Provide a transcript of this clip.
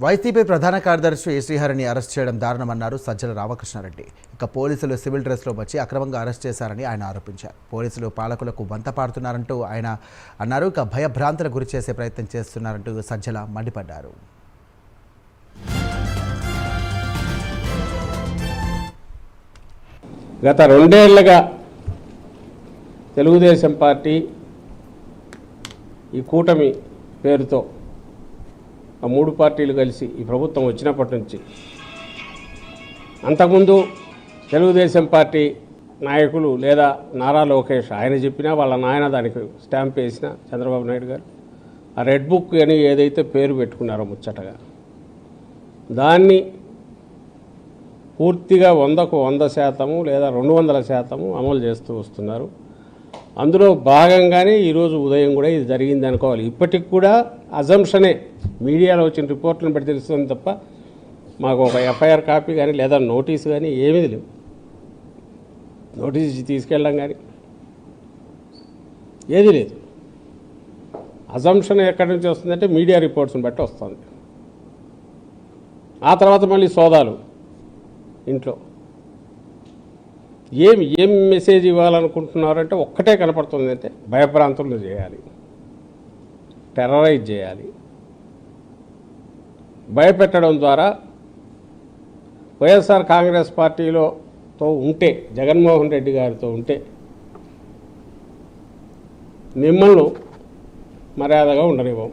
YCP ప్రధాన కార్యదర్శి శ్రీహరిని అరెస్ట్ చేయడం దారుణమన్నారు సజ్జల రామకృష్ణారెడ్డి. ఇక పోలీసులు సివిల్ డ్రెస్లో వచ్చి అక్రమంగా అరెస్ట్ చేశారని ఆయన ఆరోపించారు. పోలీసులు పాలకులకు వంత పాడుతున్నారంటూ ఆయన అన్నారు. ఇక భయభ్రాంతులకు గురి చేసే ప్రయత్నం చేస్తున్నారంటూ సజ్జల మండిపడ్డారు. గత 2 ఏళ్లుగా తెలుగుదేశం పార్టీ ఈ కూటమి పేరుతో ఆ 3 పార్టీలు కలిసి ఈ ప్రభుత్వం వచ్చినప్పటి నుంచి అంతకుముందు తెలుగుదేశం పార్టీ నాయకులు లేదా నారా లోకేష్ ఆయన చెప్పినా వాళ్ళ నాయన దానికి స్టాంప్ వేసిన చంద్రబాబు నాయుడు గారు ఆ రెడ్ బుక్ అని ఏదైతే పేరు పెట్టుకున్నారో ముచ్చటగా దాన్ని పూర్తిగా 100కు 100% లేదా 200% అమలు చేస్తూ వస్తున్నారు. అందులో భాగంగానే ఈరోజు ఉదయం కూడా ఇది జరిగింది అనుకోవాలి. ఇప్పటికి కూడా అజంప్షనే, మీడియాలో వచ్చిన రిపోర్ట్లను బట్టి తెలుస్తుంది తప్ప మాకు ఒక ఎఫ్ఐఆర్ కాపీ కానీ లేదా నోటీసు కానీ ఏమీ లేవు. నోటీస్ ఇచ్చి తీసుకెళ్ళడం కానీ ఏది లేదు. అజంప్షన్ ఎక్కడి నుంచి వస్తుందంటే మీడియా రిపోర్ట్స్ని బట్టి వస్తుంది. ఆ తర్వాత మళ్ళీ సోదాలు ఇంట్లో ఏం మెసేజ్ ఇవ్వాలనుకుంటున్నారంటే ఒక్కటే కనపడుతుంది, అంటే భయభ్రాంతులు చేయాలి, టెర్రరైజ్ చేయాలి. భయపెట్టడం ద్వారా వైఎస్ఆర్ కాంగ్రెస్ పార్టీతో ఉంటే, జగన్మోహన్ రెడ్డి గారితో ఉంటే మిమ్మల్ని మర్యాదగా ఉండనివ్వం.